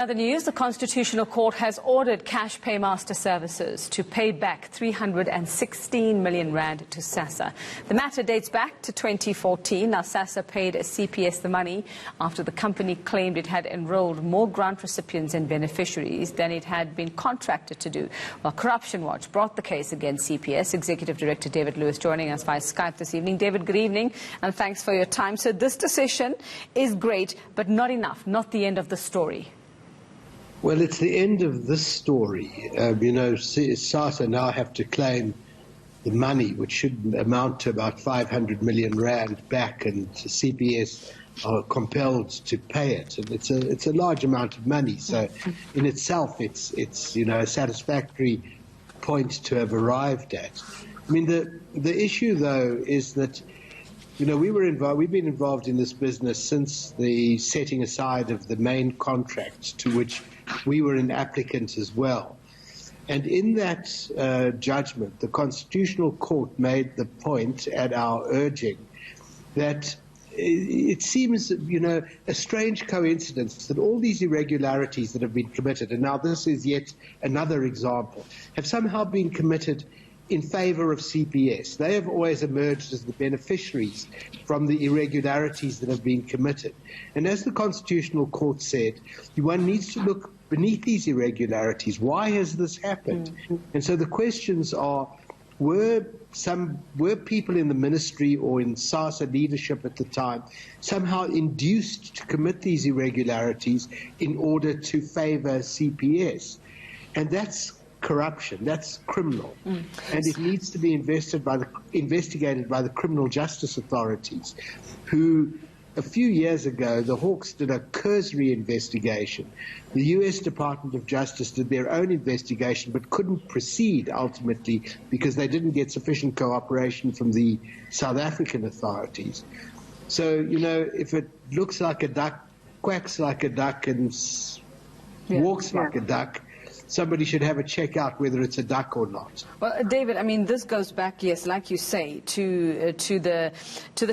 Other news, the Constitutional Court has ordered Cash Paymaster Services to pay back 316 million rand to Sassa. The matter dates back to 2014. Now, Sassa paid CPS the money after the company claimed it had enrolled more grant recipients and beneficiaries than it had been contracted to do. Well, Corruption Watch brought the case against CPS. Executive Director David Lewis joining us via Skype this evening. David, good evening, and thanks for your time. So this decision is great, but not enough, not the end of the story. Well, it's the end of this story. Sassa now have to claim the money, which should amount to about 500 million rand back, and CPS are compelled to pay it. And it's a large amount of money. So in itself, it's a satisfactory point to have arrived at. I mean, the issue, though, is that we've been involved in this business since the setting aside of the main contract, to which we were an applicant as well. And in that judgment, the Constitutional Court made the point, at our urging, that it seems, a strange coincidence that all these irregularities that have been committed, and now this is yet another example, have somehow been committed in favor of CPS. They have always emerged as the beneficiaries from the irregularities that have been committed. And as the Constitutional Court said, one needs to look beneath these irregularities. Why has this happened? And so the questions are, were people in the ministry or in Sassa leadership at the time somehow induced to commit these irregularities in order to favor CPS? And that's corruption. That's criminal, and it needs to be investigated by the criminal justice authorities, who a few years ago the Hawks did a cursory investigation. The US Department of Justice did their own investigation but couldn't proceed ultimately because they didn't get sufficient cooperation from the South African authorities. So, if it looks like a duck, quacks like a duck, and walks like a duck, somebody should have a check out whether it's a duck or not. Well, David, I mean, this goes back, yes, like you say, to the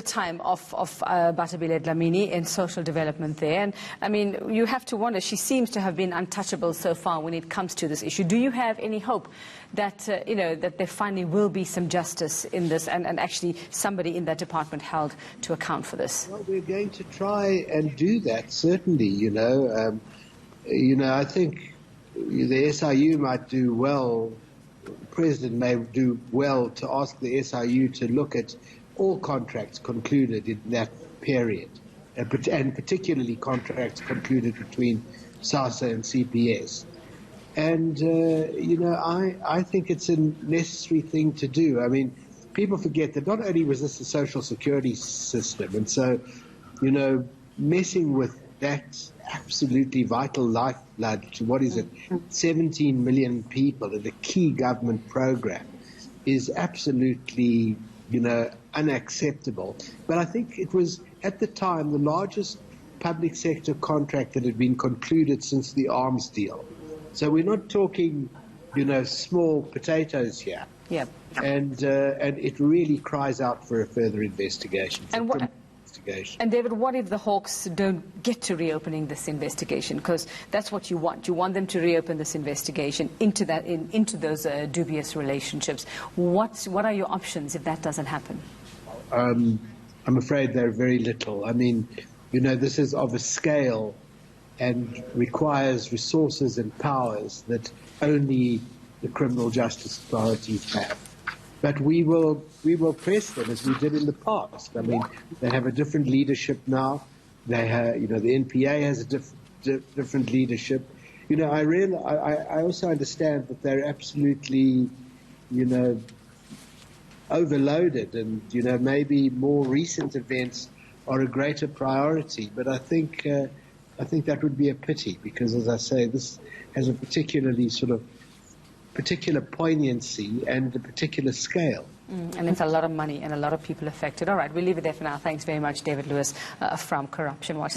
time of Bathabile Dlamini in social development there. And I mean, you have to wonder, she seems to have been untouchable so far when it comes to this issue. Do you have any hope that that there finally will be some justice in this, and actually somebody in that department held to account for this? Well, we're going to try and do that, certainly. I think the SIU might do well, the President may do well to ask the SIU to look at all contracts concluded in that period, and particularly contracts concluded between Sassa and CPS. And, I think it's a necessary thing to do. I mean, people forget that not only was this a social security system, and so, messing with that absolutely vital lifeblood to, 17 million people in a key government program is absolutely, unacceptable. But I think it was, at the time, the largest public sector contract that had been concluded since the arms deal. So we're not talking, small potatoes here. Yeah. And it really cries out for a further investigation. And David, what if the Hawks don't get to reopening this investigation? Because that's what you want. You want them to reopen this investigation into those dubious relationships. What are your options if that doesn't happen? I'm afraid there are very little. I mean, this is of a scale and requires resources and powers that only the criminal justice authorities have. But we will press them as we did in the past. I mean, they have a different leadership now. They have, the NPA has a different leadership. I also understand that they're absolutely, overloaded, and maybe more recent events are a greater priority. But I think that would be a pity, because, as I say, this has a particular poignancy and a particular scale. And it's a lot of money and a lot of people affected. All right, we'll leave it there for now. Thanks very much, David Lewis from Corruption Watch.